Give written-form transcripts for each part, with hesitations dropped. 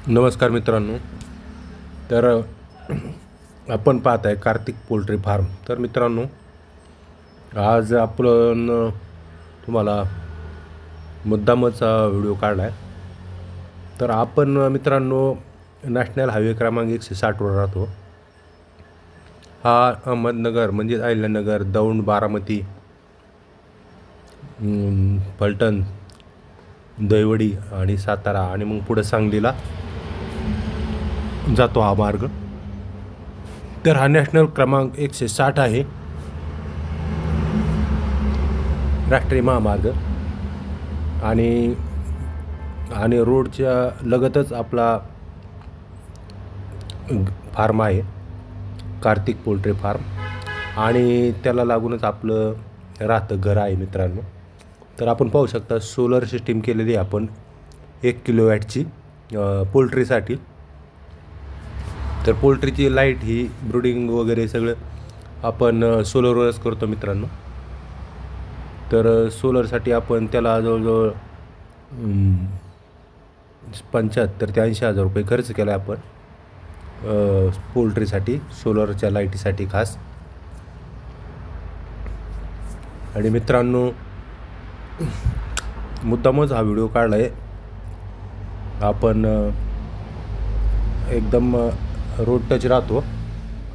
नमस्कार मित्रांनो. तर आपण पाहत आहे कार्तिक पोल्ट्री फार्म. तर मित्रांनो, आज आपण तुम्हाला मुद्दामच व्हिडिओ काढला आहे. तर आपण मित्रांनो नॅशनल हायवे क्रमांक 160वर राहतो. हा अहमदनगर म्हणजे अहिल्यानगर, दौंड, बारामती, फलटण, दहिवडी आणि सातारा आणि मग पुढे सांगलीला जातो हा मार्ग. तर हा नॅशनल क्रमांक 160 आहे, राष्ट्रीय महामार्ग. आणि रोडच्या लगतच आपला फार्म आहे, कार्तिक पोल्ट्री फार्म. आणि त्याला लागूनच आपलं राहतं घर आहे मित्रांनो. तर आपण पाहू शकता सोलर सिस्टीम केलेली आहे आपण 1 किलोवॅटची पोल्ट्रीसाठी. तर पोल्ट्रीची लाईट ही ब्रूडिंग वगैरे सगळं आपण सोलरवरच करतो मित्रांनो. तर सोलरसाठी आपण त्याला जवळजवळ 75 ते 80,000 रुपये खर्च केला आहे आपण पोल्ट्रीसाठी, सोलरच्या लाईटीसाठी खास. आणि मित्रांनो, मुद्दामच हा व्हिडिओ काढला आहे. आपण एकदम रोड टच राहतो,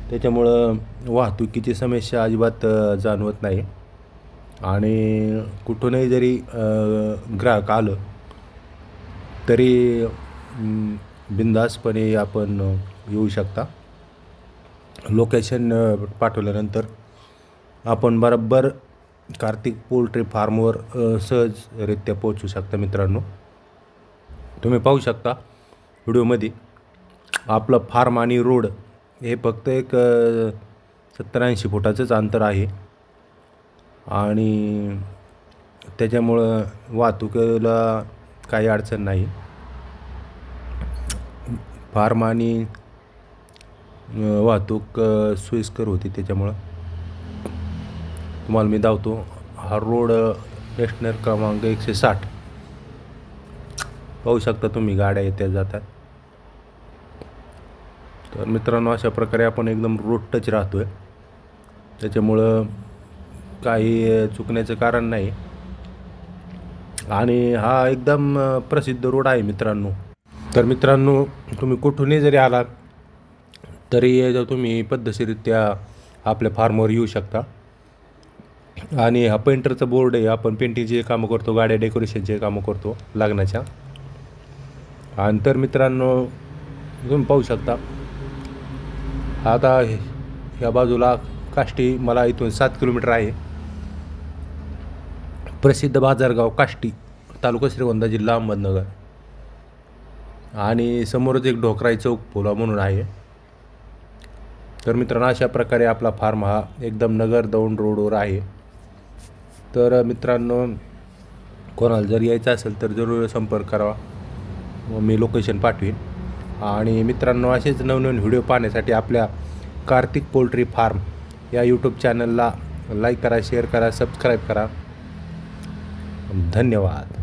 त्याच्यामुळं वाहतुकीची समस्या अजिबात जाणवत नाही. आणि कुठूनही जरी ग्राहक आलं तरी बिनधास्तपणे आपण येऊ शकता. लोकेशन पाठवल्यानंतर आपण बरोबर कार्तिक पोल्ट्री फार्मवर सहजरित्या पोहोचू शकता मित्रांनो. तुम्ही पाहू शकता व्हिडिओमध्ये आपलं फार्म आणि रोड हे फक्त एक 70-80 फुटाचंच अंतर आहे. आणि त्याच्यामुळं वाहतुकीला काही अडचण नाही. फार्म आणि वाहतूक सोयीस्कर होती. त्याच्यामुळं तुम्हाला मी दावतो हा रोड नॅशनल क्रमांक 160. पाहू शकता तुम्ही गाड्या येत्या जातात. तर मित्रांनो, अशा प्रकारे आपण एकदम रोड टच राहतो आहे, त्याच्यामुळं काही चुकण्याचं कारण नाही. आणि हा एकदम प्रसिद्ध रोड आहे मित्रांनो. तर मित्रांनो, तुम्ही कुठूनही जरी आलात तरी तुम्ही पद्धतशीररित्या आपल्या फार्मवर येऊ शकता. आणि हा पेंटरचा बोर्ड आहे. आपण पेंटिंगचे कामं करतो, गाड्या डेकोरेशनचे कामं करतो लग्नाच्या. आणि तर मित्रांनो, तुम्ही पाहू शकता आता ह्या बाजूला काष्टी, मला इथून 7 किलोमीटर आहे. प्रसिद्ध बाजारगाव काष्टी, तालुका श्रीगोंदा, जिल्हा अहमदनगर. आणि समोरच एक ढोकराई चौक फुला म्हणून आहे. तर मित्रांनो, अशा प्रकारे आपला फार्म हा एकदम नगर दौंड रोडवर आहे. तर मित्रांनो, कोणाला जर यायचं असेल तर जरूर संपर्क करावा, मी लोकेशन पाठवीन. आणि मित्रांनो, असेच नवनवीन व्हिडिओ पाहण्यासाठी आपल्या कार्तिक पोल्ट्री फार्म या यूट्यूब चॅनलला लाईक करा, शेअर करा, सबस्क्राईब करा. धन्यवाद.